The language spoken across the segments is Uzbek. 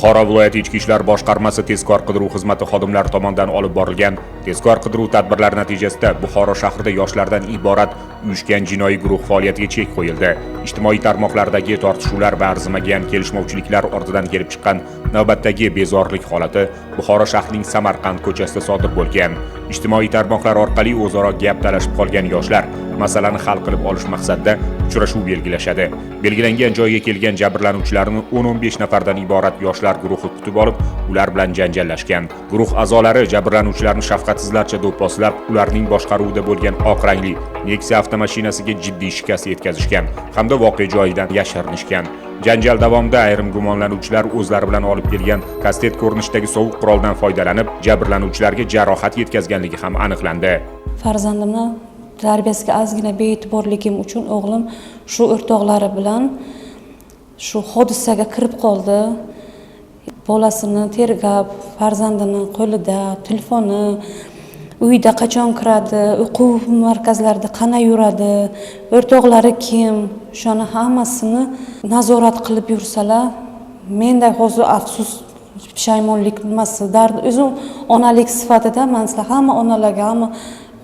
Buxoro viloyati Ichki ishlar boshqarmasi tezkor qidiruv xizmati xodimlari tomonidan olib borilgan tezkor qidiruv tadbirlari natijasida Buxoro shahrida yoshlardan iborat uyushgan jinoiy guruh faoliyatiga chek qo'yildi. Ijtimoiy tarmoqlardagi tortishuvlar va arzimagan kelishmovchiliklar ortidan kelib chiqqan navbatdagi bezorilik holati Buxoro shahrining Samarqand ko'chasida sodir bo'lgan. Ijtimoiy tarmoqlar orqali o'zaro gap talashib qolgan yoshlar masalani hal qilib olish maqsadida uchrashuv belgilashadi. Belgilangan joyga kelgan jabrlanuvchilarni 10-15 nafardan iborat yoshlar guruhi kutib olib, ular bilan janjallashgan. Guruh a'zolari jabrlanuvchilarni shafqatsizlarcha do'pposlab, ularning boshqaruvida bo'lgan oq rangli Nexia avtomashinasiga jiddiy shikast yetkazishgan hamda voqea joyidan yashirinishgan. Janjal davomida ayrim gumonlanuvchilar o'zlari bilan olib kelgan kastet ko'rinishidagi sovuq quroldan foydalanib, jabrlanuvchilarga jarohat yetkazganligi ham aniqlandi. Farzandimni tarbiyasiga ozgina bee'tiborligim uchun o'g'lim shu o'rtoqlari bilan shu hodisaga kirib qoldi. Bolasini tergab, farzandini qo'lida, telefoni, uyda qachon kiradi, o'quv markazlarida qana yuradi, o'rtoqlari kim, shuni hammasini nazorat qilib yursalar, menda hozir afsus, pushaymonlik nimasi, dard o'zim onalik sifatida men sizlar hamma onalarga, hamma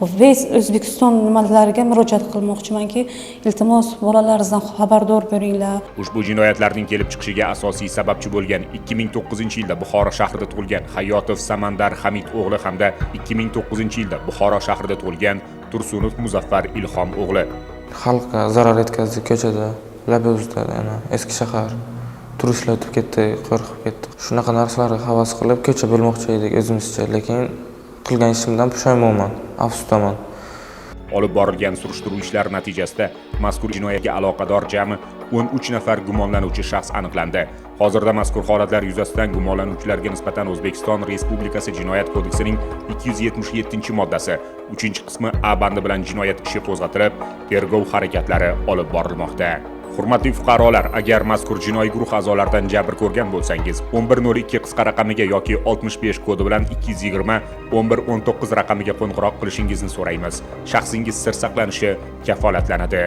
O'zbekiston nimalariga murojaat qilmoqchimanki, iltimos bolalaringizdan xabardor bo'ringlar. Ushbu jinoyatlarning kelib chiqishiga asosiy sababchi bo'lgan 2009-yilda Buxoro shahrida tug'ilgan Hayotov Samandar Hamid o'g'li hamda 2009-yilda Buxoro shahrida tug'ilgan Tursunov Muzaffar Ilhom o'g'li. Xalqqa zarar yetkazdi, ko'chada, Labuzda, yana eski shahar turistlar o'tib ketdi, qo'rqib ketdi. Shunaqa narsalarga havas qilib ko'cha bo'lmoqchi edik o'zimizcha, lekin qilgan ishimdan pushaymonman, afsusdaman. Olib borilgan surishtiruv ishlari natijasida mazkur jinoyatga aloqador jami 13 nafar gumonlanuvchi shaxs aniqlandi. Hozirda mazkur holatlar yuzasidan gumonlanuvchilarga nisbatan O'zbekiston Respublikasi Jinoyat kodeksining 277-moddasi 3-qismi A bandi bilan jinoyat ishi qo'zg'atilib, tergov harakatlari olib borilmoqda. Hurmatli fuqarolar, agar mazkur jinoiy guruh a'zolaridan jabr ko'rgan bo'lsangiz, 1102 qisqa raqamiga yoki 65 kodi bilan 220 1119 raqamiga qo'ng'iroq qilishingizni so'raymiz. Shaxsingiz sir saqlanishi kafolatlanadi.